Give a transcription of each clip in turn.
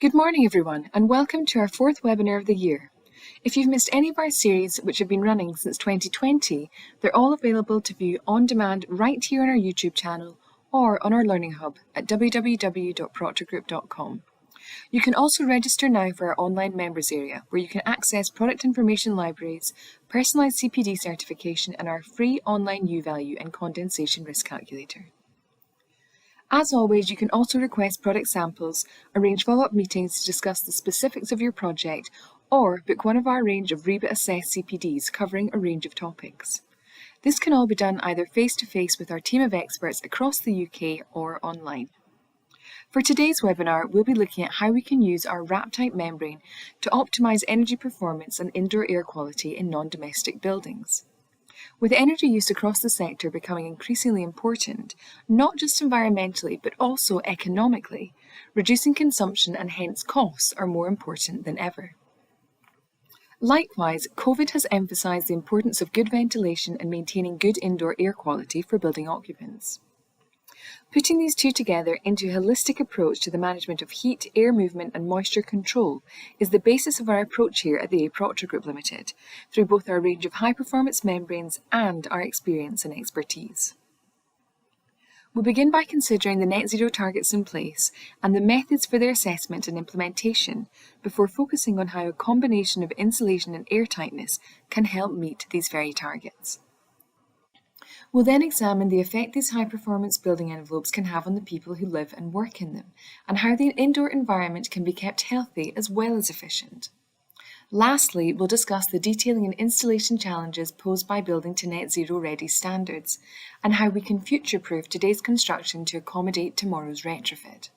Good morning, everyone, and welcome to our fourth webinar of the year. If you've missed any of our series, which have been running since 2020, they're all available to view on demand right here on our YouTube channel or on our Learning Hub at www.proctorgroup.com. You can also register now for our online members area, where you can access product information libraries, personalised CPD certification, and our free online U-value and condensation risk calculator. As always, you can also request product samples, arrange follow-up meetings to discuss the specifics of your project, or book one of our range of REBA-assessed CPDs covering a range of topics. This can all be done either face-to-face with our team of experts across the UK or online. For today's webinar, we'll be looking at how we can use our Wraptite membrane to optimise energy performance and indoor air quality in non-domestic buildings. With energy use across the sector becoming increasingly important, not just environmentally but also economically, reducing consumption and hence costs are more important than ever. Likewise, COVID has emphasised the importance of good ventilation and maintaining good indoor air quality for building occupants. Putting these two together into a holistic approach to the management of heat, air movement and moisture control is the basis of our approach here at the A Proctor Group Limited, through both our range of high-performance membranes and our experience and expertise. We'll begin by considering the net zero targets in place and the methods for their assessment and implementation, before focusing on how a combination of insulation and air tightness can help meet these very targets. We'll then examine the effect these high-performance building envelopes can have on the people who live and work in them, and how the indoor environment can be kept healthy as well as efficient. Lastly, we'll discuss the detailing and installation challenges posed by building to net zero ready standards, and how we can future-proof today's construction to accommodate tomorrow's retrofit.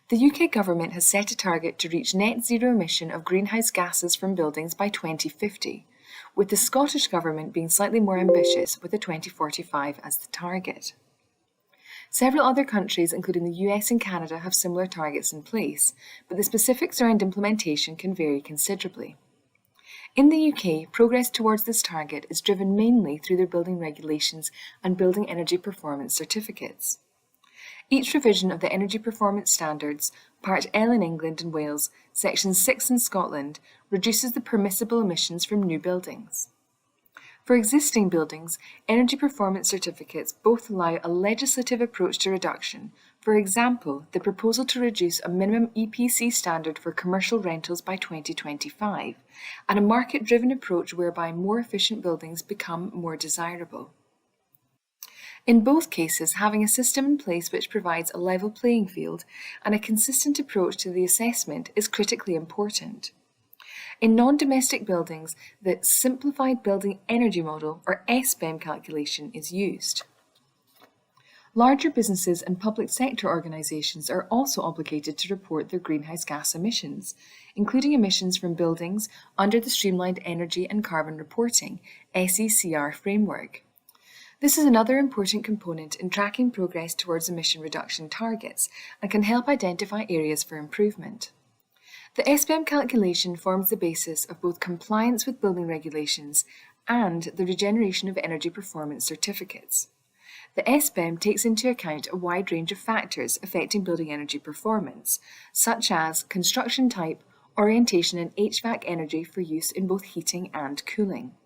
The UK Government has set a target to reach net zero emission of greenhouse gases from buildings by 2050. With the Scottish Government being slightly more ambitious with a 2045 as the target. Several other countries, including the US and Canada, have similar targets in place, but the specifics around implementation can vary considerably. In the UK, progress towards this target is driven mainly through their building regulations and building energy performance certificates. Each revision of the Energy Performance Standards, Part L in England and Wales, Section 6 in Scotland, reduces the permissible emissions from new buildings. For existing buildings, energy performance certificates both allow a legislative approach to reduction, for example, the proposal to reduce a minimum EPC standard for commercial rentals by 2025, and a market-driven approach whereby more efficient buildings become more desirable. In both cases, having a system in place which provides a level playing field and a consistent approach to the assessment is critically important. In non-domestic buildings, the Simplified Building Energy Model, or SBEM calculation, is used. Larger businesses and public sector organisations are also obligated to report their greenhouse gas emissions, including emissions from buildings under the Streamlined Energy and Carbon Reporting (SECR) framework. This is another important component in tracking progress towards emission reduction targets and can help identify areas for improvement. The SBEM calculation forms the basis of both compliance with building regulations and the regeneration of energy performance certificates. The SBEM takes into account a wide range of factors affecting building energy performance, such as construction type, orientation and HVAC energy for use in both heating and cooling.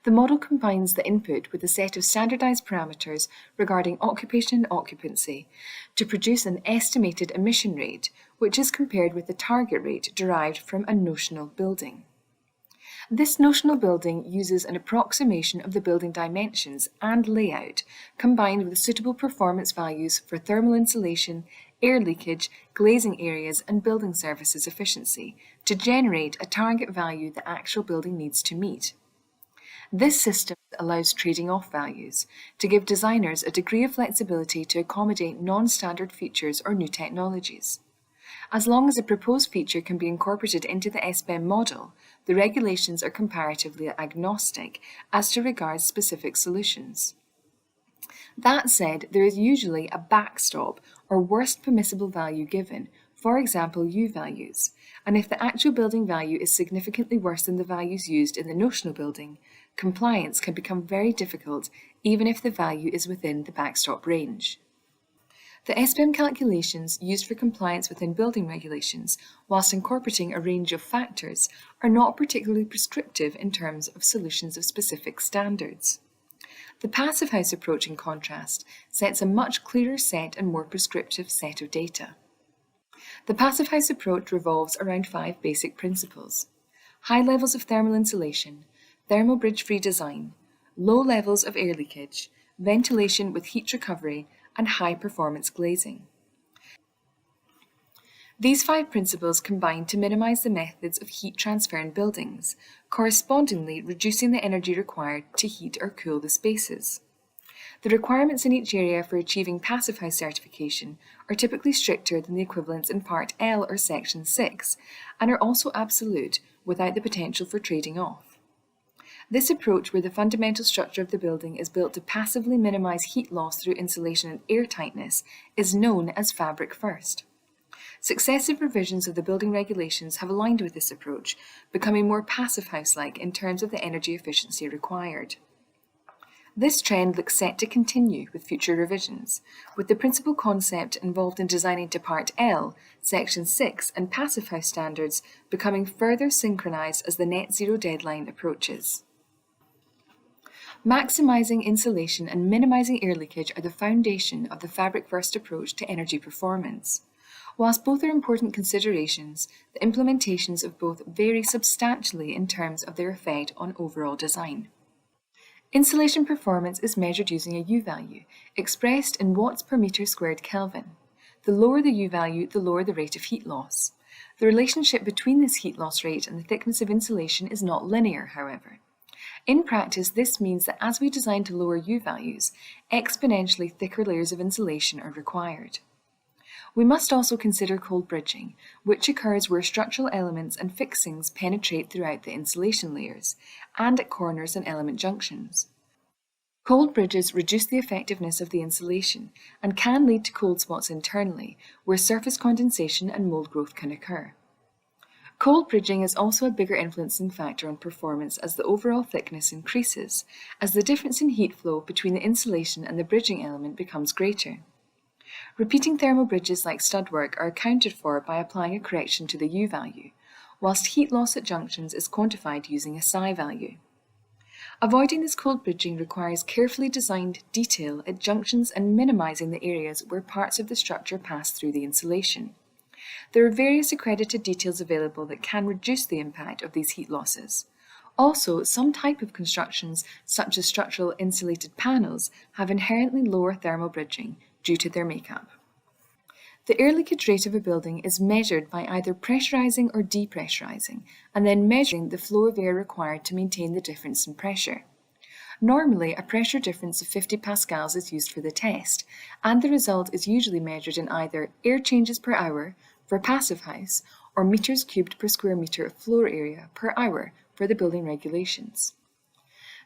The model combines the input with a set of standardized parameters regarding occupation and occupancy to produce an estimated emission rate, which is compared with the target rate derived from a notional building. This notional building uses an approximation of the building dimensions and layout, combined with suitable performance values for thermal insulation, air leakage, glazing areas and building services efficiency, to generate a target value the actual building needs to meet. This system allows trading off values to give designers a degree of flexibility to accommodate non-standard features or new technologies. As long as a proposed feature can be incorporated into the SBEM model, the regulations are comparatively agnostic as to regards specific solutions. That said, there is usually a backstop or worst permissible value given, for example U-values, and if the actual building value is significantly worse than the values used in the notional building, compliance can become very difficult even if the value is within the backstop range. The SBEM calculations used for compliance within building regulations, whilst incorporating a range of factors, are not particularly prescriptive in terms of solutions of specific standards. The Passivhaus approach, in contrast, sets a much clearer set and more prescriptive set of data. The Passivhaus approach revolves around 5 basic principles: high levels of thermal insulation, thermal bridge-free design, low levels of air leakage, ventilation with heat recovery, and high-performance glazing. These 5 principles combine to minimize the methods of heat transfer in buildings, correspondingly reducing the energy required to heat or cool the spaces. The requirements in each area for achieving Passivhaus certification are typically stricter than the equivalents in Part L or Section 6, and are also absolute without the potential for trading off. This approach, where the fundamental structure of the building is built to passively minimize heat loss through insulation and air tightness, is known as fabric first. Successive revisions of the building regulations have aligned with this approach, becoming more Passivhaus-like in terms of the energy efficiency required. This trend looks set to continue with future revisions, with the principal concept involved in designing to Part L, Section 6 and Passivhaus standards becoming further synchronized as the net zero deadline approaches. Maximizing insulation and minimizing air leakage are the foundation of the fabric-first approach to energy performance. Whilst both are important considerations, the implementations of both vary substantially in terms of their effect on overall design. Insulation performance is measured using a U value, expressed in watts per meter squared Kelvin. The lower the U value, the lower the rate of heat loss. The relationship between this heat loss rate and the thickness of insulation is not linear, however. In practice, this means that as we design to lower U values, exponentially thicker layers of insulation are required. We must also consider cold bridging, which occurs where structural elements and fixings penetrate throughout the insulation layers, and at corners and element junctions. Cold bridges reduce the effectiveness of the insulation and can lead to cold spots internally, where surface condensation and mold growth can occur. Cold bridging is also a bigger influencing factor on performance as the overall thickness increases, as the difference in heat flow between the insulation and the bridging element becomes greater. Repeating thermal bridges like stud work are accounted for by applying a correction to the U value, whilst heat loss at junctions is quantified using a psi value. Avoiding this cold bridging requires carefully designed detail at junctions and minimizing the areas where parts of the structure pass through the insulation. There are various accredited details available that can reduce the impact of these heat losses. Also, some type of constructions, such as structural insulated panels, have inherently lower thermal bridging due to their makeup. The air leakage rate of a building is measured by either pressurizing or depressurizing, and then measuring the flow of air required to maintain the difference in pressure. Normally, a pressure difference of 50 pascals is used for the test, and the result is usually measured in either air changes per hour for Passivhaus or meters cubed per square meter of floor area per hour for the building regulations.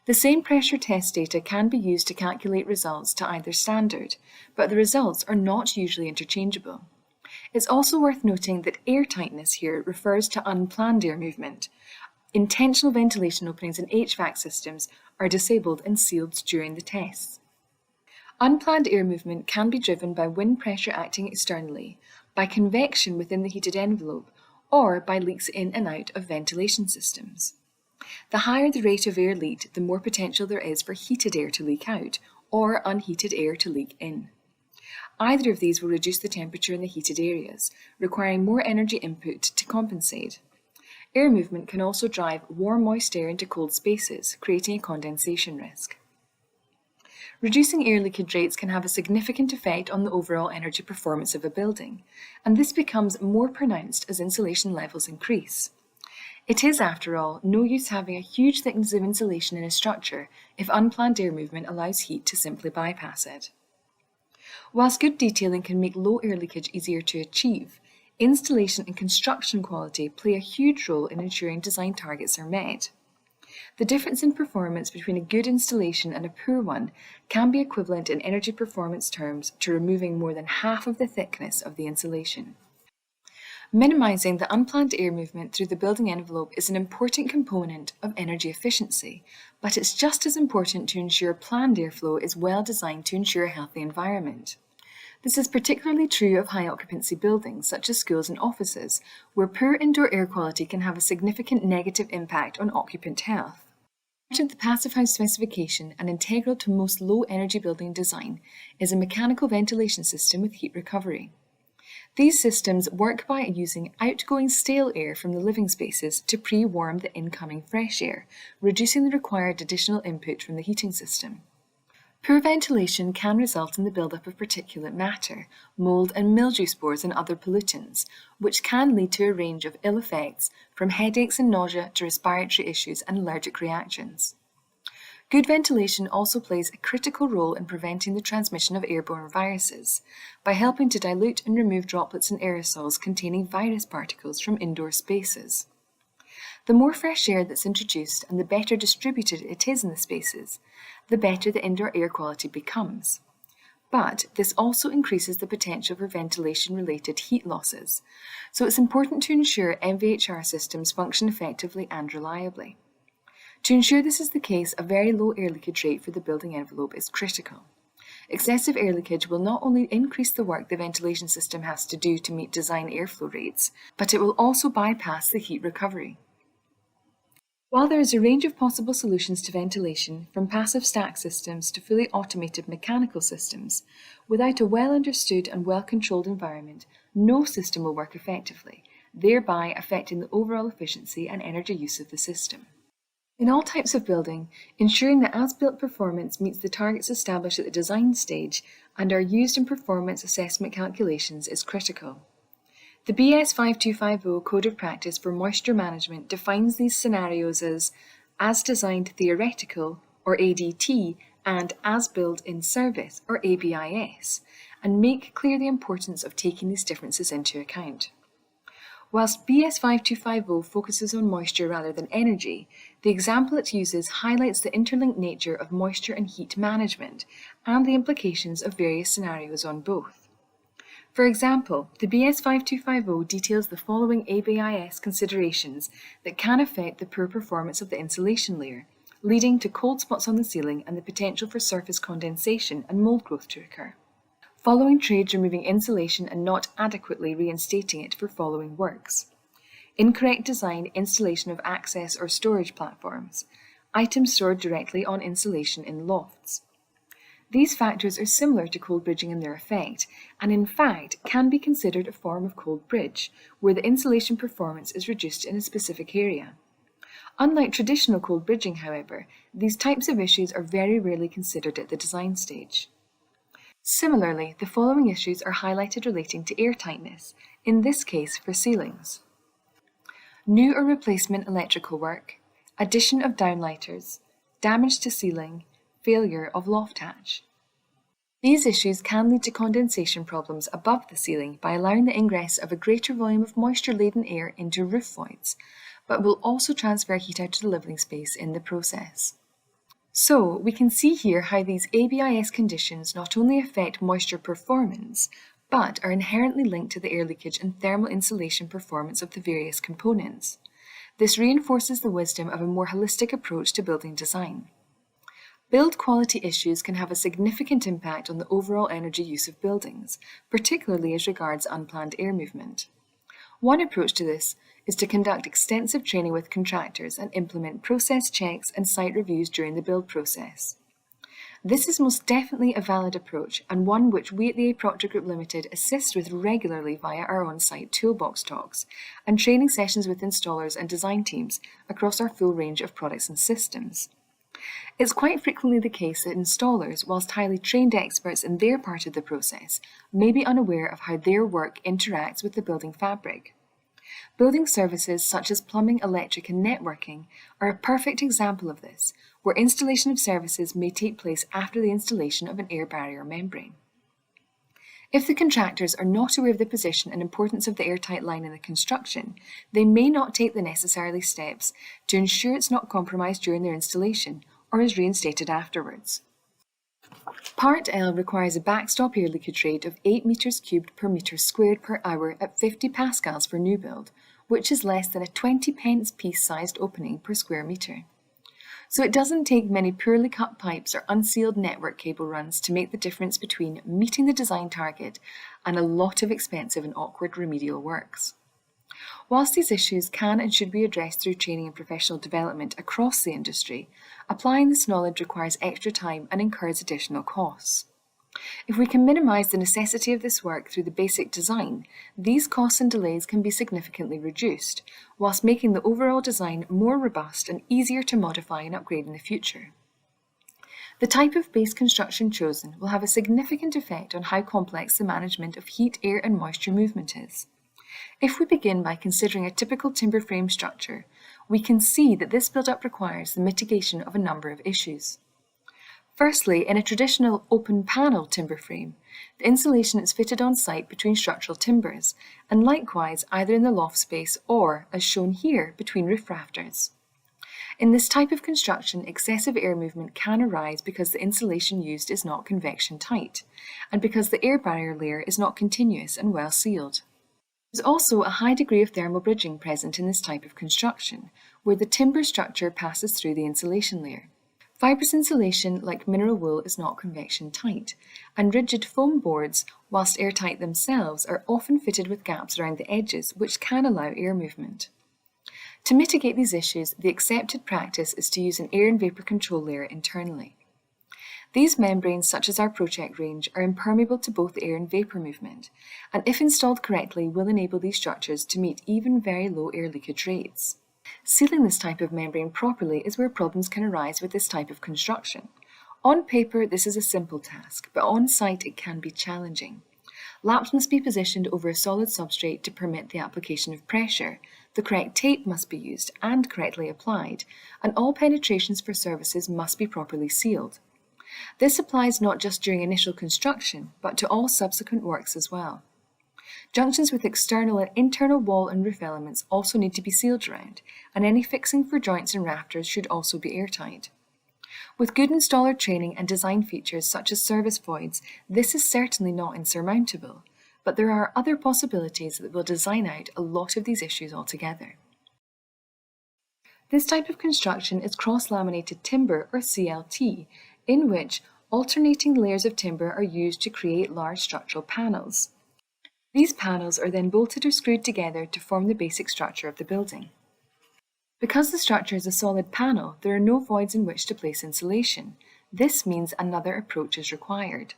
The same pressure test data can be used to calculate results to either standard, but the results are not usually interchangeable. It's also worth noting that air tightness here refers to unplanned air movement. Intentional ventilation openings in HVAC systems are disabled and sealed during the tests. Unplanned air movement can be driven by wind pressure acting externally, by convection within the heated envelope, or by leaks in and out of ventilation systems. The higher the rate of air leaked, the more potential there is for heated air to leak out, or unheated air to leak in. Either of these will reduce the temperature in the heated areas, requiring more energy input to compensate. Air movement can also drive warm, moist air into cold spaces, creating a condensation risk. Reducing air leakage rates can have a significant effect on the overall energy performance of a building, and this becomes more pronounced as insulation levels increase. It is, after all, no use having a huge thickness of insulation in a structure if unplanned air movement allows heat to simply bypass it. Whilst good detailing can make low air leakage easier to achieve, installation and construction quality play a huge role in ensuring design targets are met. The difference in performance between a good installation and a poor one can be equivalent in energy performance terms to removing more than half of the thickness of the insulation. Minimizing the unplanned air movement through the building envelope is an important component of energy efficiency, but it's just as important to ensure planned airflow is well designed to ensure a healthy environment. This is particularly true of high occupancy buildings such as schools and offices, where poor indoor air quality can have a significant negative impact on occupant health. Part of the Passivhaus specification and integral to most low-energy building design is a mechanical ventilation system with heat recovery. These systems work by using outgoing stale air from the living spaces to pre-warm the incoming fresh air, reducing the required additional input from the heating system. Poor ventilation can result in the buildup of particulate matter, mold and mildew spores and other pollutants, which can lead to a range of ill effects, from headaches and nausea to respiratory issues and allergic reactions. Good ventilation also plays a critical role in preventing the transmission of airborne viruses, by helping to dilute and remove droplets and aerosols containing virus particles from indoor spaces. The more fresh air that's introduced and the better distributed it is in the spaces, the better the indoor air quality becomes. But this also increases the potential for ventilation-related heat losses, so it's important to ensure MVHR systems function effectively and reliably. To ensure this is the case, a very low air leakage rate for the building envelope is critical. Excessive air leakage will not only increase the work the ventilation system has to do to meet design airflow rates, but it will also bypass the heat recovery. While there is a range of possible solutions to ventilation, from passive stack systems to fully automated mechanical systems, without a well-understood and well-controlled environment, no system will work effectively, thereby affecting the overall efficiency and energy use of the system. In all types of building, ensuring that as-built performance meets the targets established at the design stage and are used in performance assessment calculations is critical. The BS 5250 Code of Practice for Moisture Management defines these scenarios as designed theoretical, or ADT, and as built in service, or ABIS, and make clear the importance of taking these differences into account. Whilst BS 5250 focuses on moisture rather than energy, the example it uses highlights the interlinked nature of moisture and heat management and the implications of various scenarios on both. For example, the BS 5250 details the following ABIS considerations that can affect the poor performance of the insulation layer, leading to cold spots on the ceiling and the potential for surface condensation and mold growth to occur. Following trades removing insulation and not adequately reinstating it for following works. Incorrect design, installation of access or storage platforms. Items stored directly on insulation in lofts. These factors are similar to cold bridging in their effect, and in fact can be considered a form of cold bridge, where the insulation performance is reduced in a specific area. Unlike traditional cold bridging, however, these types of issues are very rarely considered at the design stage. Similarly, the following issues are highlighted relating to air tightness, in this case for ceilings. New or replacement electrical work, addition of downlighters, damage to ceiling, failure of loft hatch. These issues can lead to condensation problems above the ceiling by allowing the ingress of a greater volume of moisture-laden air into roof voids, but will also transfer heat out to the living space in the process. So, we can see here how these ABIS conditions not only affect moisture performance, but are inherently linked to the air leakage and thermal insulation performance of the various components. This reinforces the wisdom of a more holistic approach to building design. Build quality issues can have a significant impact on the overall energy use of buildings, particularly as regards unplanned air movement. One approach to this is to conduct extensive training with contractors and implement process checks and site reviews during the build process. This is most definitely a valid approach and one which we at the A Proctor Group Limited assist with regularly via our on-site toolbox talks and training sessions with installers and design teams across our full range of products and systems. It's quite frequently the case that installers, whilst highly trained experts in their part of the process, may be unaware of how their work interacts with the building fabric. Building services such as plumbing, electric and networking are a perfect example of this, where installation of services may take place after the installation of an air barrier membrane. If the contractors are not aware of the position and importance of the airtight line in the construction, they may not take the necessary steps to ensure it's not compromised during their installation or is reinstated afterwards. Part L requires a backstop air leakage rate of 8 meters cubed per meter squared per hour at 50 pascals for new build, which is less than a 20 pence piece sized opening per square meter. So it doesn't take many poorly cut pipes or unsealed network cable runs to make the difference between meeting the design target and a lot of expensive and awkward remedial works. Whilst these issues can and should be addressed through training and professional development across the industry, applying this knowledge requires extra time and incurs additional costs. If we can minimise the necessity of this work through the basic design, these costs and delays can be significantly reduced, whilst making the overall design more robust and easier to modify and upgrade in the future. The type of base construction chosen will have a significant effect on how complex the management of heat, air and moisture movement is. If we begin by considering a typical timber frame structure, we can see that this build-up requires the mitigation of a number of issues. Firstly, in a traditional open panel timber frame, the insulation is fitted on site between structural timbers, and likewise either in the loft space or, as shown here, between roof rafters. In this type of construction, excessive air movement can arise because the insulation used is not convection tight, and because the air barrier layer is not continuous and well sealed. There is also a high degree of thermal bridging present in this type of construction, where the timber structure passes through the insulation layer. Fibrous insulation, like mineral wool, is not convection tight, and rigid foam boards, whilst airtight themselves, are often fitted with gaps around the edges which can allow air movement. To mitigate these issues, the accepted practice is to use an air and vapour control layer internally. These membranes, such as our Project range, are impermeable to both air and vapour movement, and if installed correctly will enable these structures to meet even very low air leakage rates. Sealing this type of membrane properly is where problems can arise with this type of construction. On paper, this is a simple task, but on site it can be challenging. Laps must be positioned over a solid substrate to permit the application of pressure, the correct tape must be used and correctly applied, and all penetrations for surfaces must be properly sealed. This applies not just during initial construction, but to all subsequent works as well. Junctions with external and internal wall and roof elements also need to be sealed around, and any fixing for joints and rafters should also be airtight. With good installer training and design features such as service voids, this is certainly not insurmountable, but there are other possibilities that will design out a lot of these issues altogether. This type of construction is cross-laminated timber, or CLT, in which alternating layers of timber are used to create large structural panels. These panels are then bolted or screwed together to form the basic structure of the building. Because the structure is a solid panel, there are no voids in which to place insulation. This means another approach is required.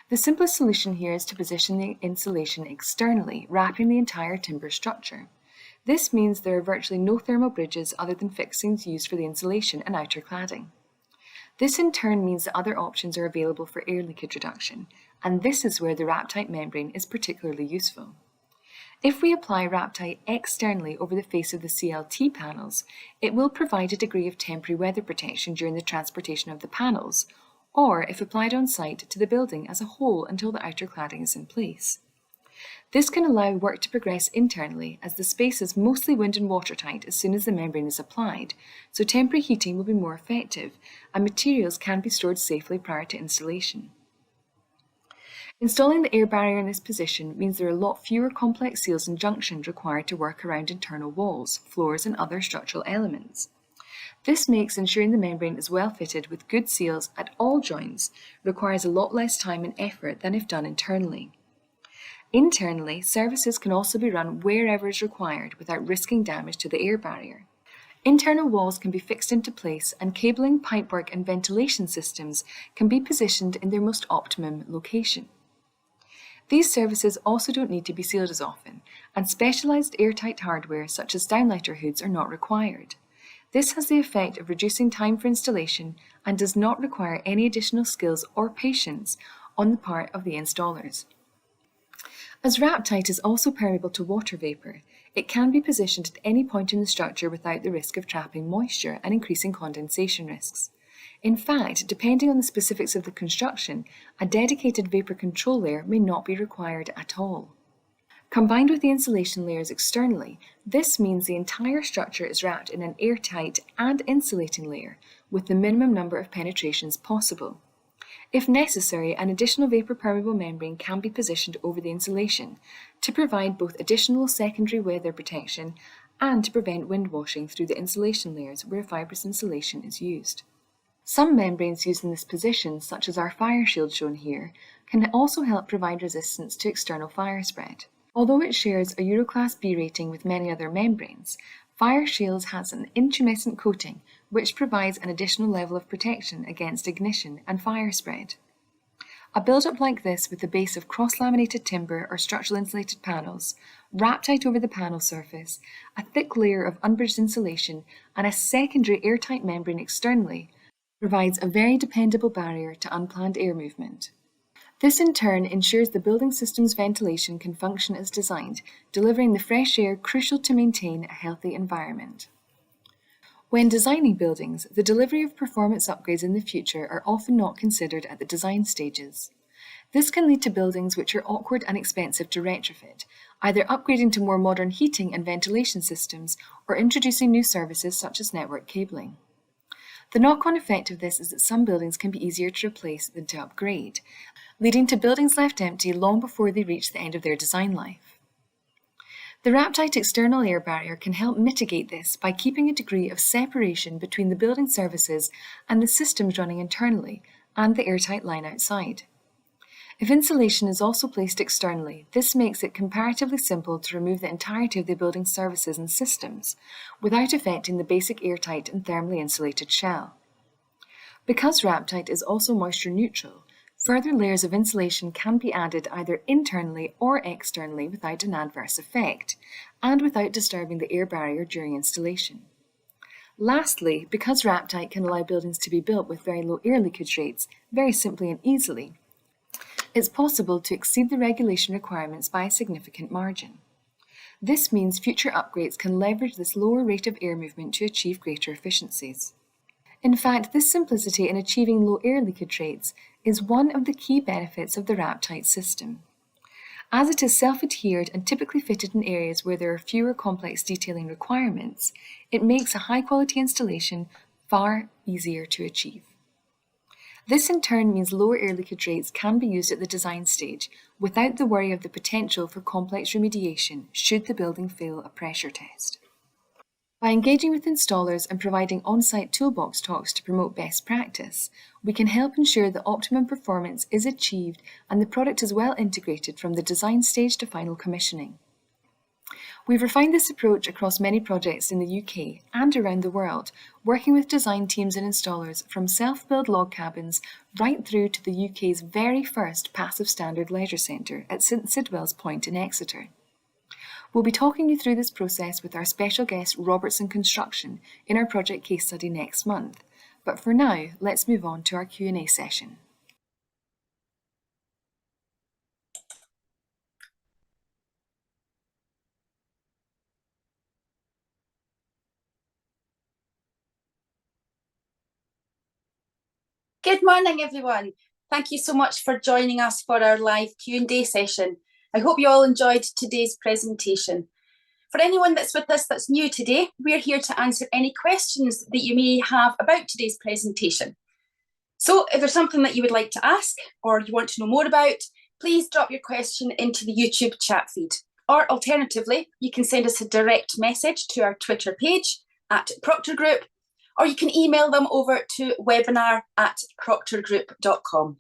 The simplest solution here is to position the insulation externally, wrapping the entire timber structure. This means there are virtually no thermal bridges other than fixings used for the insulation and outer cladding. This in turn means that other options are available for air leakage reduction, and this is where the Wraptite membrane is particularly useful. If we apply Wraptite externally over the face of the CLT panels, it will provide a degree of temporary weather protection during the transportation of the panels, or if applied on site to the building as a whole until the outer cladding is in place. This can allow work to progress internally as the space is mostly wind and watertight as soon as the membrane is applied, so temporary heating will be more effective and materials can be stored safely prior to installation. Installing the air barrier in this position means there are a lot fewer complex seals and junctions required to work around internal walls, floors and other structural elements. This makes ensuring the membrane is well fitted with good seals at all joints requires a lot less time and effort than if done internally. Internally, services can also be run wherever is required without risking damage to the air barrier. Internal walls can be fixed into place and cabling, pipework and ventilation systems can be positioned in their most optimum location. These services also don't need to be sealed as often, and specialised airtight hardware such as downlighter hoods are not required. This has the effect of reducing time for installation and does not require any additional skills or patience on the part of the installers. As Wraptite is also permeable to water vapour, it can be positioned at any point in the structure without the risk of trapping moisture and increasing condensation risks. In fact, depending on the specifics of the construction, a dedicated vapour control layer may not be required at all. Combined with the insulation layers externally, this means the entire structure is wrapped in an airtight and insulating layer with the minimum number of penetrations possible. If necessary, an additional vapour permeable membrane can be positioned over the insulation to provide both additional secondary weather protection and to prevent wind washing through the insulation layers where fibrous insulation is used. Some membranes used in this position, such as our fire shield shown here, can also help provide resistance to external fire spread. Although it shares a Euroclass B rating with many other membranes, Fire Shield has an intumescent coating which provides an additional level of protection against ignition and fire spread. A build-up like this with a base of cross-laminated timber or structural insulated panels, Wraptite over the panel surface, a thick layer of unbridged insulation, and a secondary airtight membrane externally provides a very dependable barrier to unplanned air movement. This in turn ensures the building system's ventilation can function as designed, delivering the fresh air crucial to maintain a healthy environment. When designing buildings, the delivery of performance upgrades in the future are often not considered at the design stages. This can lead to buildings which are awkward and expensive to retrofit, either upgrading to more modern heating and ventilation systems or introducing new services such as network cabling. The knock-on effect of this is that some buildings can be easier to replace than to upgrade, leading to buildings left empty long before they reach the end of their design life. The Wraptite external air barrier can help mitigate this by keeping a degree of separation between the building services and the systems running internally and the airtight line outside. If insulation is also placed externally, this makes it comparatively simple to remove the entirety of the building services and systems without affecting the basic airtight and thermally insulated shell. Because Wraptite is also moisture neutral, further layers of insulation can be added either internally or externally without an adverse effect, and without disturbing the air barrier during installation. Lastly, because Wraptite can allow buildings to be built with very low air leakage rates, very simply and easily, it's possible to exceed the regulation requirements by a significant margin. This means future upgrades can leverage this lower rate of air movement to achieve greater efficiencies. In fact, this simplicity in achieving low air leakage rates is one of the key benefits of the Wraptite system. As it is self-adhered and typically fitted in areas where there are fewer complex detailing requirements, it makes a high-quality installation far easier to achieve. This in turn means lower air leakage rates can be used at the design stage without the worry of the potential for complex remediation should the building fail a pressure test. By engaging with installers and providing on-site toolbox talks to promote best practice, we can help ensure that optimum performance is achieved and the product is well integrated from the design stage to final commissioning. We've refined this approach across many projects in the UK and around the world, working with design teams and installers from self-build log cabins right through to the UK's very first passive standard leisure centre at St Sidwell's Point in Exeter. We'll be talking you through this process with our special guest Robertson Construction in our project case study next month. But for now, let's move on to our Q&A session. Good morning, everyone. Thank you so much for joining us for our live Q&A session. I hope you all enjoyed today's presentation. For anyone that's with us that's new today, we're here to answer any questions that you may have about today's presentation. So if there's something that you would like to ask or you want to know more about, please drop your question into the YouTube chat feed. Or alternatively, you can send us a direct message to our Twitter page at Proctor Group, or you can email them over to webinar@proctorgroup.com.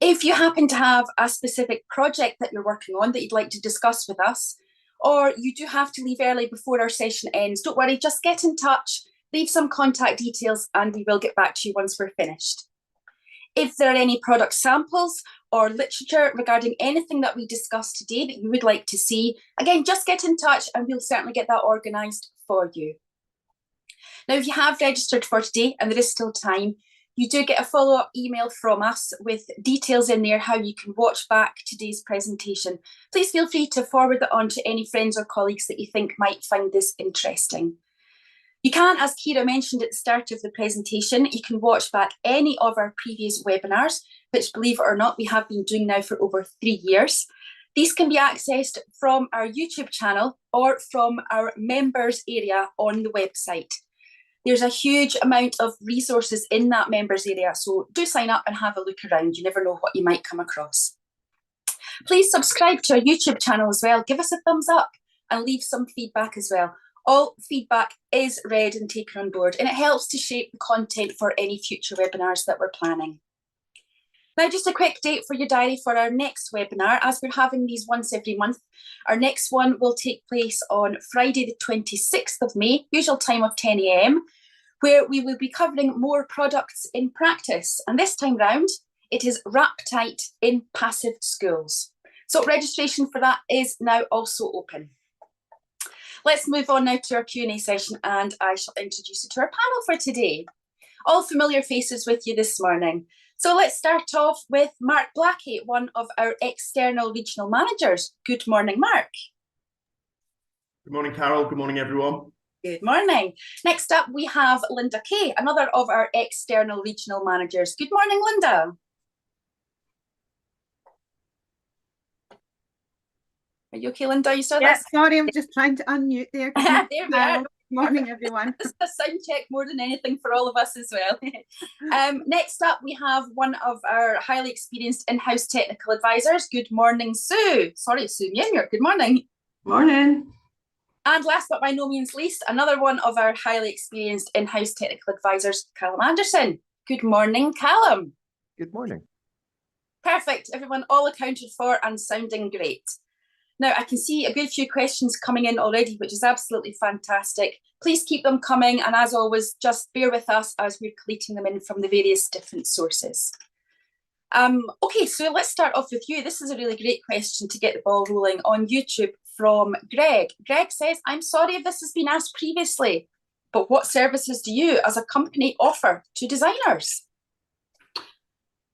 If you happen to have a specific project that you're working on that you'd like to discuss with us, or you do have to leave early before our session ends, don't worry, just get in touch, leave some contact details, and we will get back to you once we're finished. If there are any product samples or literature regarding anything that we discussed today that you would like to see, again, just get in touch and we'll certainly get that organised for you. Now, if you have registered for today and there is still time, you do get a follow-up email from us with details in there how you can watch back today's presentation. Please feel free to forward it on to any friends or colleagues that you think might find this interesting. You can, as Kira mentioned at the start of the presentation, you can watch back any of our previous webinars, which, believe it or not, we have been doing now for over 3 years. These can be accessed from our YouTube channel or from our members area on the website. There's a huge amount of resources in that members area, so do sign up and have a look around. You never know what you might come across. Please subscribe to our YouTube channel as well. Give us a thumbs up. and leave some feedback as well. All feedback is read and taken on board, and it helps to shape the content for any future webinars that we're planning. Now, just a quick date for your diary for our next webinar. As we're having these once every month, our next one will take place on Friday, the 26th of May, usual time of 10 AM, where we will be covering more products in practice. And this time round, it is Wraptite in passive schools. So registration for that is now also open. Let's move on now to our Q&A session, and I shall introduce you to our panel for today. All familiar faces with you this morning. So let's start off with Mark Blackie, one of our external regional managers. Good morning, Mark. Good morning, Carol. Good morning, everyone. Good morning. Next up, we have Linda Kay, another of our external regional managers. Good morning, Linda. Are you okay, Linda? You still there? Sorry, I'm just trying to unmute there. There we are. Morning, everyone. It's a sound check more than anything for all of us as well. Next up, we have one of our highly experienced in-house technical advisors. Good morning, Sue. Sorry, Sue Yenier. Good morning. Morning. And last but by no means least, another one of our highly experienced in-house technical advisors, Callum Anderson. Good morning, Callum. Good morning. Perfect. Everyone all accounted for and sounding great. Now, I can see a good few questions coming in already, which is absolutely fantastic. Please keep them coming, and as always, just bear with us as we're collating them in from the various different sources. Okay, so let's start off with you. This is a really great question to get the ball rolling on YouTube from Greg. Greg says, I'm sorry if this has been asked previously, but what services do you as a company offer to designers?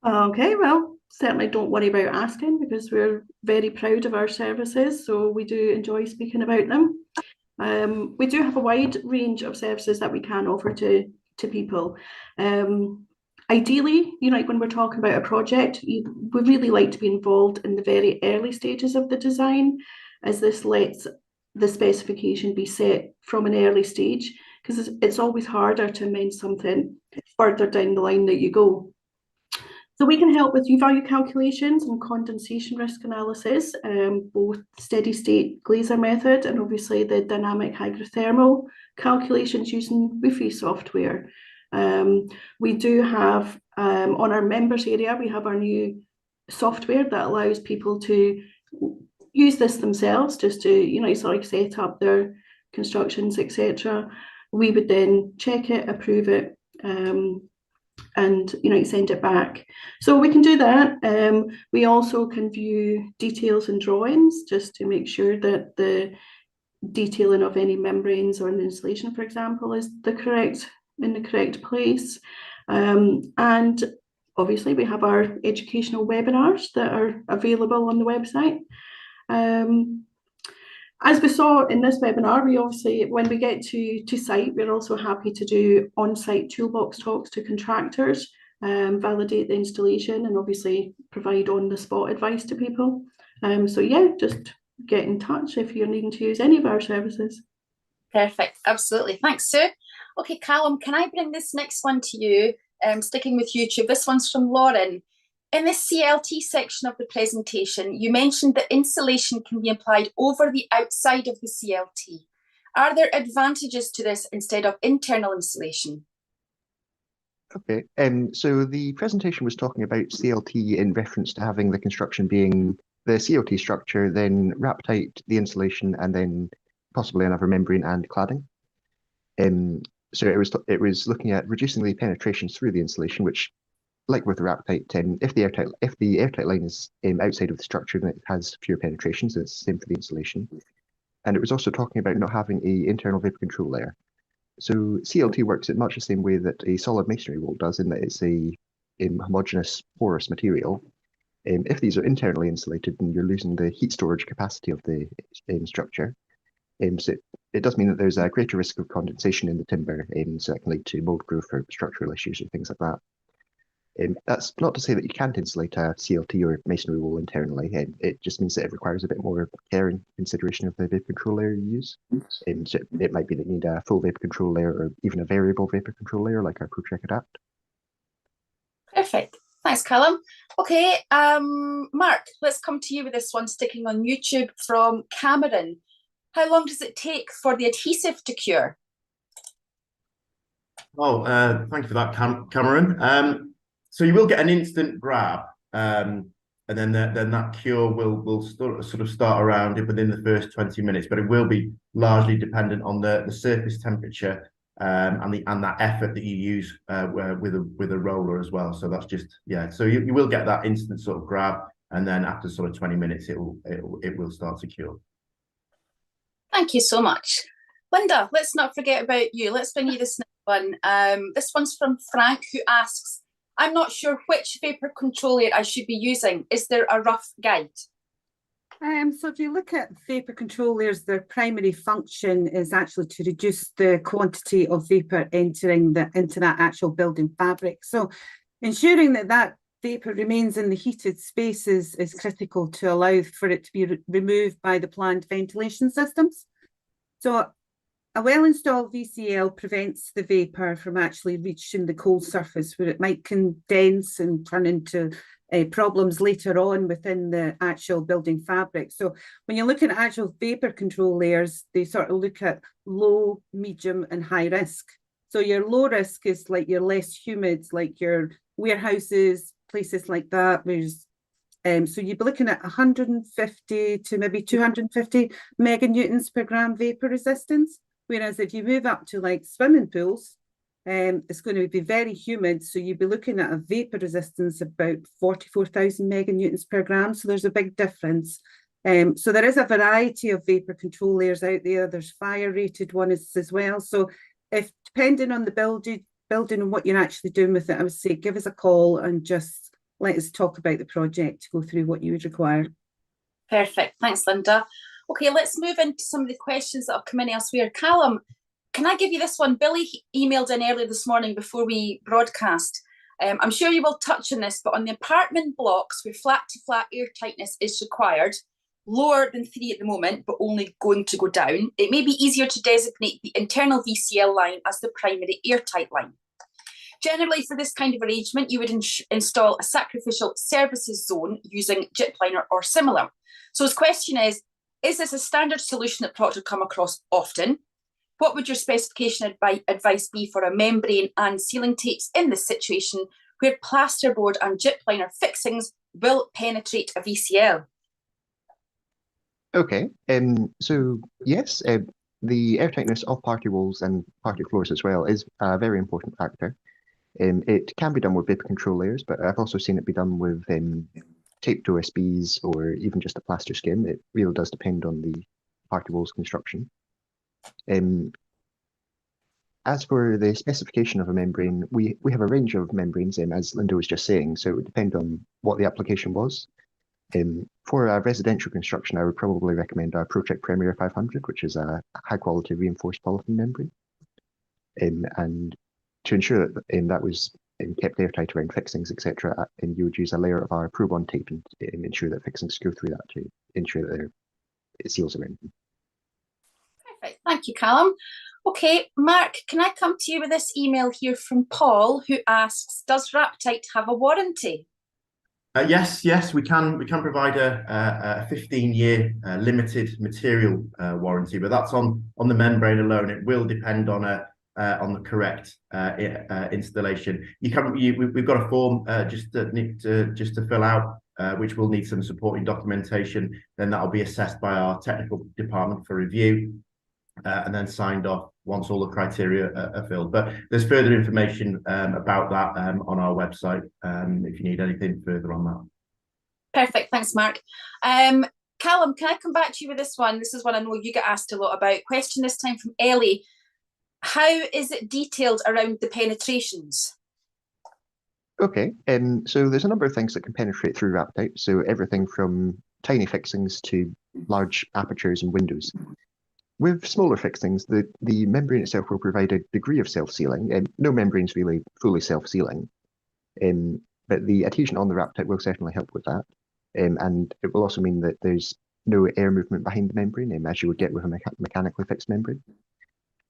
Okay, well, certainly don't worry about asking because we're very proud of our services, so we do enjoy speaking about them. We do have a wide range of services that we can offer to people. Ideally, you know, like when we're talking about a project, we really like to be involved in the very early stages of the design, as this lets the specification be set from an early stage, because it's always harder to amend something further down the line that you go. So we can help with U-value calculations and condensation risk analysis, both steady state Glaser method and obviously the dynamic hygrothermal calculations using WIFI software. We do have, on our members area, we have our new software that allows people to use this themselves, just to, you know, sort of set up their constructions, etc. We would then check it, approve it, and, you know, send it back. So we can do that. We also can view details and drawings just to make sure that the detailing of any membranes or an installation, for example, is in the correct place. And obviously we have our educational webinars that are available on the website. As we saw in this webinar, we obviously, when we get to site, we're also happy to do on-site toolbox talks to contractors, validate the installation, and obviously provide on-the-spot advice to people. So yeah, just get in touch if you're needing to use any of our services. Perfect, absolutely. Thanks, Sue. Okay, Callum, can I bring this next one to you? Sticking with YouTube, this one's from Lauren. In the CLT section of the presentation, you mentioned that insulation can be applied over the outside of the CLT. Are there advantages to this instead of internal insulation? Okay, so the presentation was talking about CLT in reference to having the construction being the CLT structure, then Wraptite, the insulation, and then possibly another membrane and cladding. So it was looking at reducing the penetrations through the insulation, which, like with the Wraptite, if the airtight line is outside of the structure, then it has fewer penetrations. It's the same for the insulation. And it was also talking about not having an internal vapor control layer. So CLT works in much the same way that a solid masonry wall does, in that it's a homogeneous porous material. If these are internally insulated, then you're losing the heat storage capacity of the structure. So it does mean that there's a greater risk of condensation in the timber, so that can lead to mold growth or structural issues or things like that. That's not to say that you can't insulate a CLT or masonry wall internally. It just means that it requires a bit more care and consideration of the vapor control layer you use. So it might be that you need a full vapor control layer or even a variable vapor control layer like our ProTrek Adapt. Perfect. Thanks, Callum. Okay, Mark, let's come to you with this one, sticking on YouTube from Cameron. How long does it take for the adhesive to cure? Oh, thank you for that, Cameron. So you will get an instant grab, and then that cure will sort of start around it within the first 20 minutes, but it will be largely dependent on the surface temperature and that effort that you use with a roller as well. So that's just, yeah. So you will get that instant sort of grab, and then after sort of 20 minutes, it will start to cure. Thank you so much. Linda, let's not forget about you. Let's bring you this next one. This one's from Frank, who asks, I'm not sure which vapor control air I should be using. Is there a rough guide? So if you look at vapor control layers, their primary function is actually to reduce the quantity of vapor entering into that actual building fabric. So ensuring that vapor remains in the heated spaces is critical to allow for it to be removed by the planned ventilation systems. So a well-installed VCL prevents the vapor from actually reaching the cold surface, where it might condense and turn into problems later on within the actual building fabric. So when you're looking at actual vapor control layers, they sort of look at low, medium and high risk. So your low risk is like your less humid, like your warehouses, places like that. So you'd be looking at 150 to maybe 250 meganewtons per gram vapor resistance. Whereas if you move up to like swimming pools, it's going to be very humid. So you'd be looking at a vapor resistance of about 44,000 meganewtons per gram. So there's a big difference. So there is a variety of vapor control layers out there. There's fire rated ones as well. So if depending on the building and what you're actually doing with it, I would say give us a call and just let us talk about the project to go through what you would require. Perfect. Thanks, Linda. Okay, let's move into some of the questions that have come in elsewhere. Callum, can I give you this one? Billy emailed in earlier this morning before we broadcast. I'm sure you will touch on this, but on the apartment blocks where flat-to-flat air tightness is required, lower than 3 at the moment, but only going to go down, it may be easier to designate the internal VCL line as the primary airtight line. Generally, for this kind of arrangement, you would install a sacrificial services zone using gyp liner or similar. So his question is this a standard solution that Proctor come across often? What would your specification advice be for a membrane and sealing tapes in this situation where plasterboard and gyp liner fixings will penetrate a VCL? Okay, so yes, the airtightness of party walls and party floors as well is a very important factor. It can be done with vapor control layers, but I've also seen it be done with taped OSBs or even just a plaster skin. It really does depend on the party walls construction. As for the specification of a membrane, we have a range of membranes, as Linda was just saying, so it would depend on what the application was. For a residential construction, I would probably recommend our Project Premier 500, which is a high-quality reinforced polythene membrane. And to ensure that that was kept airtight around fixings, etc., and you would use a layer of our Pro-Bond tape and ensure that fixings go through that to ensure that it seals around them. Perfect. Thank you, Callum. Okay, Mark, can I come to you with this email here from Paul, who asks, does Wraptite have a warranty? Yes, we can provide a 15-year limited material warranty, but that's on the membrane alone. It will depend on the correct installation. We've got a form just to fill out, which will need some supporting documentation. Then that'll be assessed by our technical department for review, and then signed off once all the criteria are filled. But there's further information about that on our website if you need anything further on that. Perfect, thanks, Mark. Callum, can I come back to you with this one? This is one I know you get asked a lot about. Question this time from Ellie. How is it detailed around the penetrations? Okay, so there's a number of things that can penetrate through Wraptite. So everything from tiny fixings to large apertures and windows. With smaller fixings, the membrane itself will provide a degree of self-sealing, and no membrane's really fully self-sealing. But the adhesion on the Wraptite will certainly help with that. And it will also mean that there's no air movement behind the membrane, as you would get with a mechanically fixed membrane.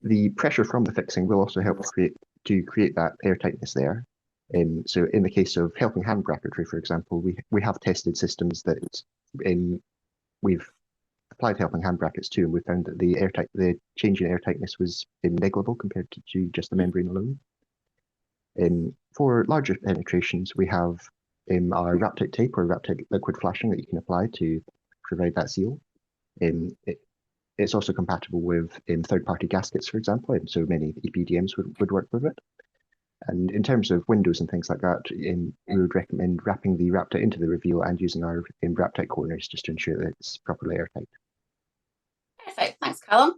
The pressure from the fixing will also help to create that airtightness there. So in the case of helping hand bracketry, for example, we have tested systems that we've applied helping hand brackets too, and we found that the change in airtightness was negligible compared to just the membrane alone. For larger penetrations, we have our Wraptite tape or Wraptite liquid flashing that you can apply to provide that seal. It's also compatible with third-party gaskets, for example, and so many EPDMs would work with it. And in terms of windows and things like that, we would recommend wrapping the Wraptite into the reveal and using our Wraptite corners just to ensure that it's properly airtight. Perfect, thanks, Callum.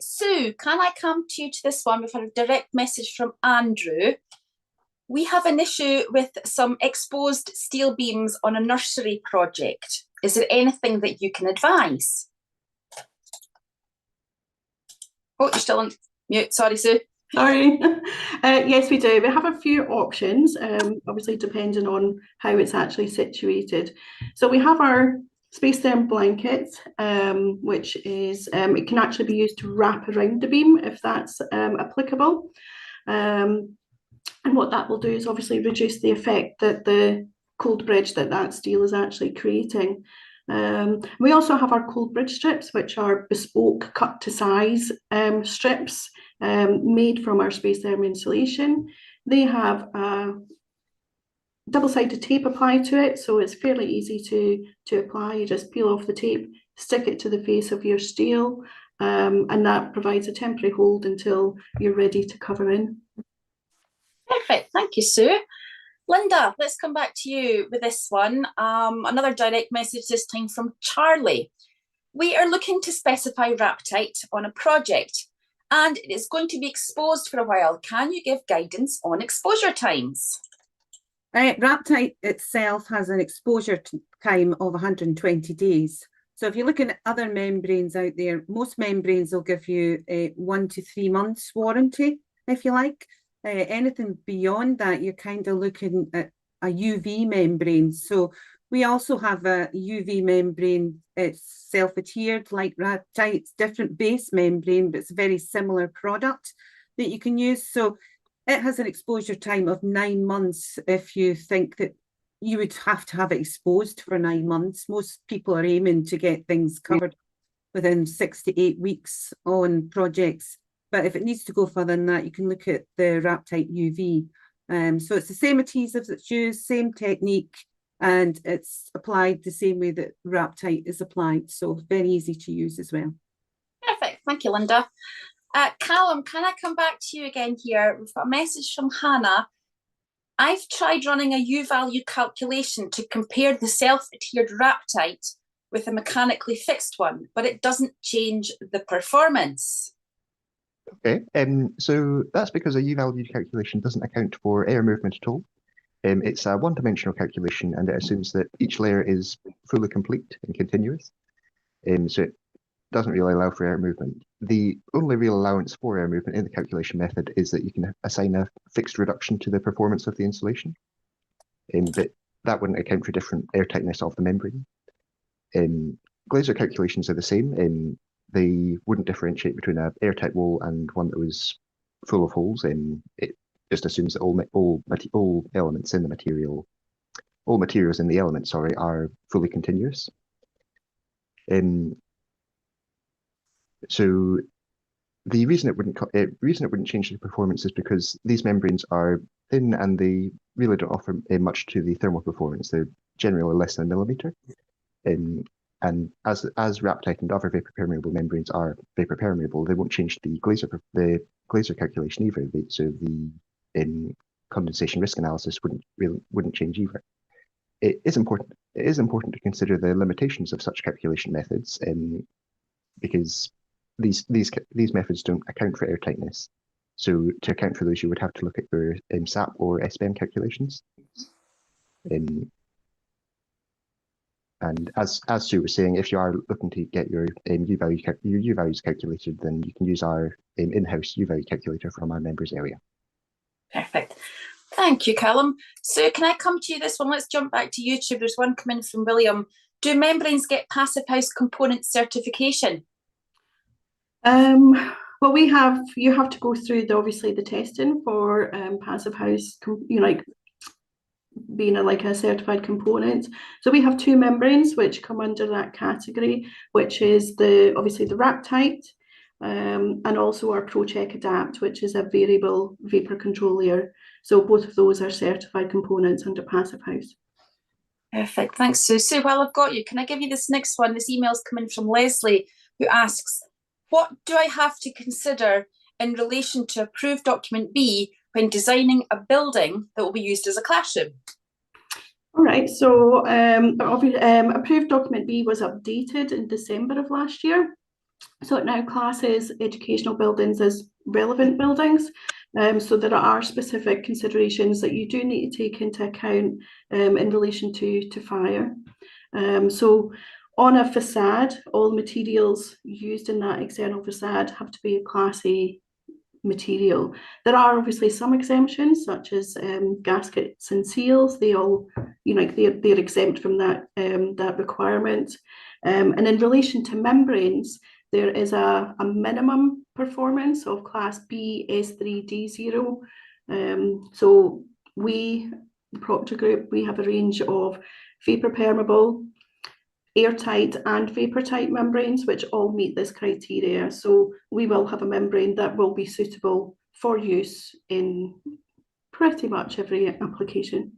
Sue, can I come to you to this one? We've had a direct message from Andrew. We have an issue with some exposed steel beams on a nursery project. Is there anything that you can advise? Oh, you're still on mute. Sorry, Sue. Sorry. Yes, we do. We have a few options, obviously depending on how it's actually situated. So we have our SBEM blankets, which is, it can actually be used to wrap around the beam if that's applicable. And what that will do is obviously reduce the effect that the cold bridge that steel is actually creating. We also have our cold bridge strips, which are bespoke cut to size strips made from our SBEM insulation. They have a double-sided tape applied to it, so it's fairly easy to apply. You just peel off the tape, stick it to the face of your steel, and that provides a temporary hold until you're ready to cover in. Perfect, thank you, Sue. Linda, let's come back to you with this one. Another direct message this time from Charlie. We are looking to specify Wraptite on a project and it is going to be exposed for a while. Can you give guidance on exposure times? Wraptite itself has an exposure time of 120 days. So if you're looking at other membranes out there, most membranes will give you a 1 to 3 months warranty, if you like. Anything beyond that, you're kind of looking at a UV membrane. So we also have a UV membrane. It's self-adhered like Wraptite. It's different base membrane, but it's a very similar product that you can use. So it has an exposure time of 9 months if you think that you would have to have it exposed for 9 months. Most people are aiming to get things covered within 6 to 8 weeks on projects. But if it needs to go further than that, you can look at the Wraptite UV. So it's the same adhesives that's used, same technique, and it's applied the same way that Wraptite is applied. So very easy to use as well. Perfect, thank you, Linda. Callum, can I come back to you again here? We've got a message from Hannah. I've tried running a U-value calculation to compare the self-adhered Wraptite with a mechanically fixed one, but it doesn't change the performance. Okay, so that's because a U-value calculation doesn't account for air movement at all. It's a one-dimensional calculation and it assumes that each layer is fully complete and continuous. So it doesn't really allow for air movement. The only real allowance for air movement in the calculation method is that you can assign a fixed reduction to the performance of the insulation. But that wouldn't account for different airtightness of the membrane. Glazer calculations are the same. They wouldn't differentiate between an airtight wall and one that was full of holes. It just assumes that all elements in the material, all materials in the element, sorry, are fully continuous. So the reason it wouldn't change the performance is because these membranes are thin and they really don't offer much to the thermal performance. They're generally less than a millimeter. And as Wraptite and other vapor permeable membranes are vapor permeable, they won't change the glazer calculation either. So the condensation risk analysis wouldn't change either. It is important to consider the limitations of such calculation methods, because these methods don't account for airtightness. So to account for those, you would have to look at your SAP or SBEM calculations. And as Sue was saying, if you are looking to get your U values calculated, then you can use our in-house U value calculator from our members area. Perfect. Thank you, Callum. Sue, can I come to you this one? Let's jump back to YouTube. There's one coming from William. Do membranes get Passivhaus component certification? Well, you have to go through obviously the testing for Passivhaus, being like a certified component. So we have 2 membranes which come under that category, which is obviously the Wraptite, and also our ProCheck Adapt, which is a variable vapor control layer. So both of those are certified components under Passivhaus. Perfect, thanks, Sue. Sue, while I've got you, can I give you this next one? This email's coming from Leslie, who asks, what do I have to consider in relation to approved document B when designing a building that will be used as a classroom? All right, so approved document B was updated in December of last year. So it now classes educational buildings as relevant buildings. So there are specific considerations that you do need to take into account in relation to fire. So on a facade, all materials used in that external facade have to be a Class A material. There are obviously some exemptions, such as gaskets and seals. They all, they're exempt from that requirement. And in relation to membranes, there is a minimum performance of Class B S3D0. So we, the Procter Group, we have a range of vapor permeable, airtight and vapor-tight membranes, which all meet this criteria. So we will have a membrane that will be suitable for use in pretty much every application.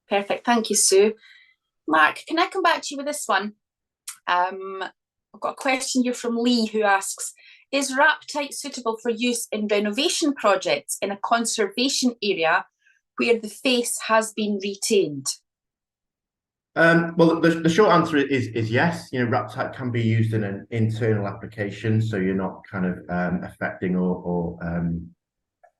Perfect, thank you, Sue. Mark, can I come back to you with this one? I've got a question here from Lee, who asks, is Wraptite suitable for use in renovation projects in a conservation area where the face has been retained? Well, the short answer is yes. Wraptite can be used in an internal application, so you're not kind of affecting or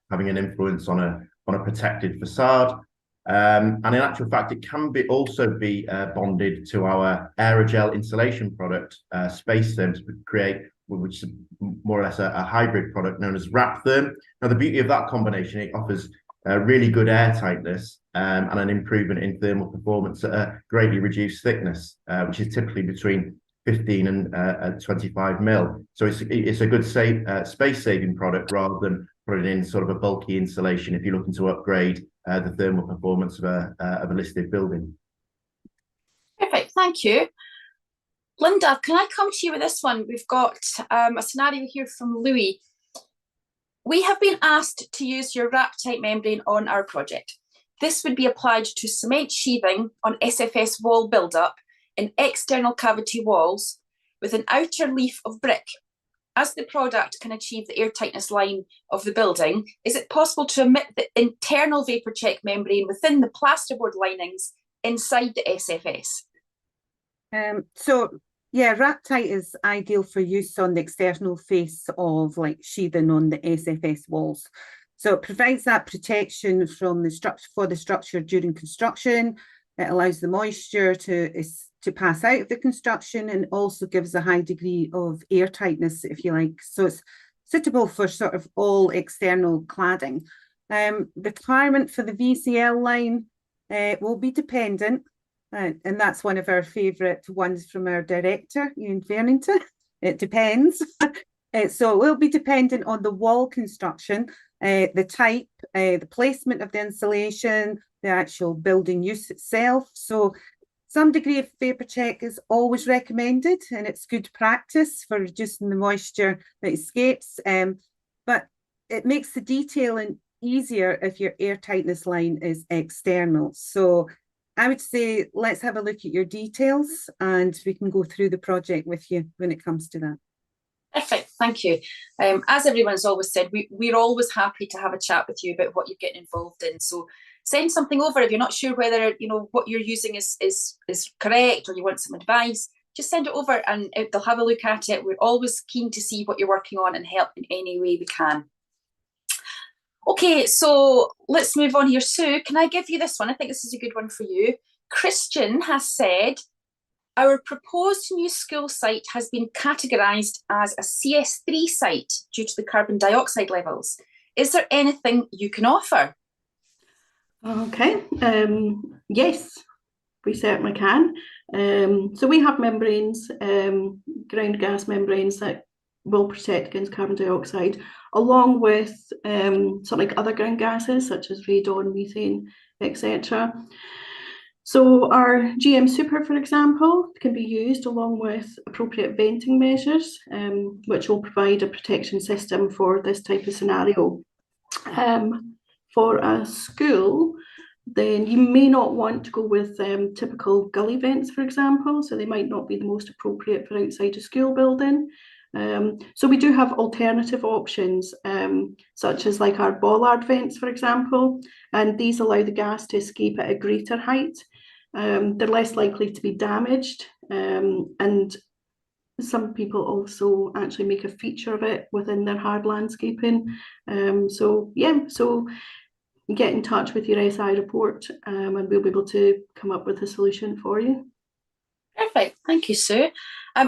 having an influence on a protected facade. And in actual fact, it can also be bonded to our aerogel insulation product, SpaceTherm, to create, which is more or less a hybrid product known as Wraptherm. Now, the beauty of that combination, it offers really good air tightness and an improvement in thermal performance at a greatly reduced thickness, which is typically between 15 and 25 mil. So it's a good space-saving product rather than putting in sort of a bulky insulation if you're looking to upgrade the thermal performance of a listed building. Perfect, thank you. Linda, can I come to you with this one? We've got a scenario here from Louis. We have been asked to use your Wraptite membrane on our project. This would be applied to cement sheathing on SFS wall build-up in external cavity walls with an outer leaf of brick. As the product can achieve the airtightness line of the building, is it possible to omit the internal vapor check membrane within the plasterboard linings inside the SFS? Yeah, Wraptite is ideal for use on the external face of sheathing on the SFS walls. So it provides that protection from the structure during construction. It allows the moisture to pass out of the construction and also gives a high degree of airtightness, if you like. So it's suitable for sort of all external cladding. The requirement for the VCL line will be dependent. And that's one of our favourite ones from our director, Ian Fairnington. It depends. So it will be dependent on the wall construction, the type, the placement of the insulation, the actual building use itself. So some degree of vapor check is always recommended, and it's good practice for reducing the moisture that escapes. But it makes the detailing easier if your airtightness line is external. So I would say let's have a look at your details and we can go through the project with you when it comes to that. Perfect, thank you. As everyone's always said, we're always happy to have a chat with you about what you're getting involved in. So send something over if you're not sure whether what you're using is correct or you want some advice. Just send it over and they'll have a look at it. We're always keen to see what you're working on and help in any way we can. Okay, so let's move on here. Sue, can I give you this one? I think this is a good one for you. Christian has said, our proposed new school site has been categorised as a CS3 site due to the carbon dioxide levels. Is there anything you can offer? Okay, yes, we certainly can. So we have membranes, ground gas membranes that will protect against carbon dioxide, along with sort of like other ground gases such as radon, methane, etc. So our GM Super, for example, can be used along with appropriate venting measures, which will provide a protection system for this type of scenario. For a school, then you may not want to go with typical gully vents, for example, so they might not be the most appropriate for outside a school building. So we do have alternative options, such as like our bollard vents, for example, and these allow the gas to escape at a greater height. They're less likely to be damaged, and some people also actually make a feature of it within their hard landscaping. So get in touch with your SI report, and we'll be able to come up with a solution for you. Perfect. Thank you, Sue.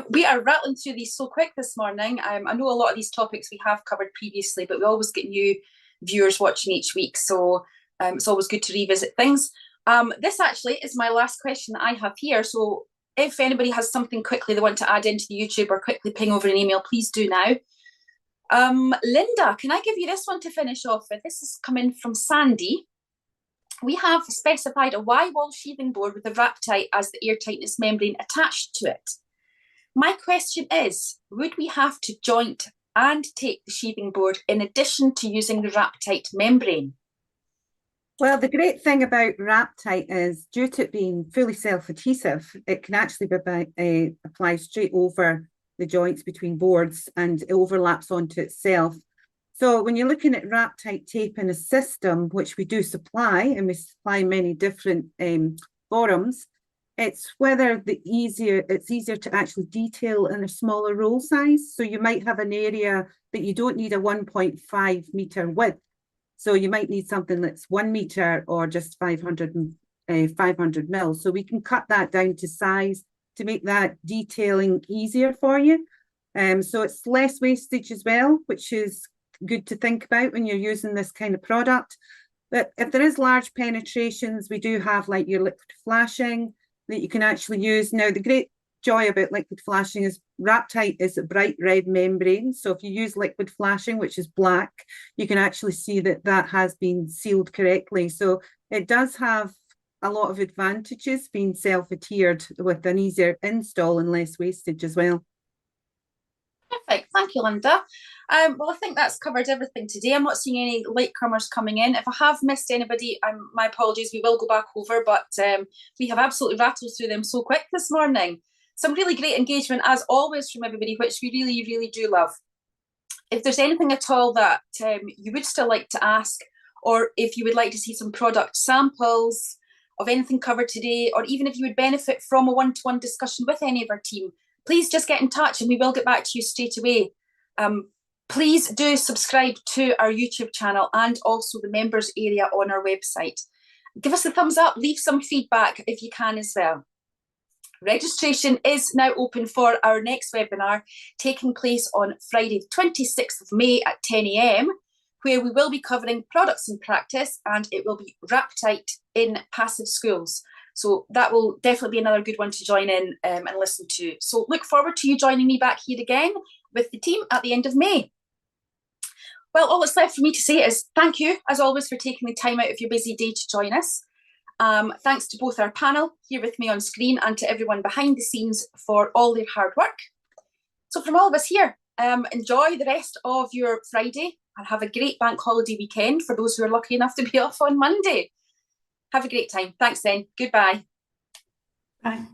We are rattling through these so quick this morning. I know a lot of these topics we have covered previously, but we always get new viewers watching each week, so it's always good to revisit things. This actually is my last question that I have here, so if anybody has something quickly they want to add into the YouTube or quickly ping over an email, please do now. Linda, can I give you this one to finish off with? This is coming from Sandy. We have specified a Y-wall sheathing board with a Wraptite as the air tightness membrane attached to it. My question is, would we have to joint and take the sheathing board in addition to using the Wraptite membrane? Well, the great thing about Wraptite is, due to it being fully self-adhesive, it can actually be applied straight over the joints between boards, and it overlaps onto itself. So when you're looking at Wraptite tape in a system, which we do supply, and we supply many different forums, it's whether it's easier to actually detail in a smaller roll size. So you might have an area that you don't need a 1.5 meter width. So you might need something that's 1 meter or just 500 mil. So we can cut that down to size to make that detailing easier for you. So it's less wastage as well, which is good to think about when you're using this kind of product. But if there is large penetrations, we do have like your liquid flashing that you can actually use. Now, the great joy about liquid flashing is Wraptite is a bright red membrane. So if you use liquid flashing, which is black, you can actually see that that has been sealed correctly. So it does have a lot of advantages being self-adhered with an easier install and less wastage as well. Perfect. Thank you, Linda. Well, I think that's covered everything today. I'm not seeing any latecomers coming in. If I have missed anybody, my apologies. We will go back over, but we have absolutely rattled through them so quick this morning. Some really great engagement, as always, from everybody, which we really, really do love. If there's anything at all that you would still like to ask, or if you would like to see some product samples of anything covered today, or even if you would benefit from a one-to-one discussion with any of our team, please just get in touch and we will get back to you straight away. Please do subscribe to our YouTube channel and also the members area on our website. Give us a thumbs up, leave some feedback if you can as well. Registration is now open for our next webinar, taking place on Friday, the 26th of May at 10 AM, where we will be covering products in practice, and it will be Wraptite in passive schools. So that will definitely be another good one to join in and listen to. So look forward to you joining me back here again with the team at the end of May. Well, all that's left for me to say is thank you, as always, for taking the time out of your busy day to join us. Thanks to both our panel here with me on screen and to everyone behind the scenes for all their hard work. So from all of us here, enjoy the rest of your Friday and have a great bank holiday weekend for those who are lucky enough to be off on Monday. Have a great time. Thanks then. Goodbye. Bye.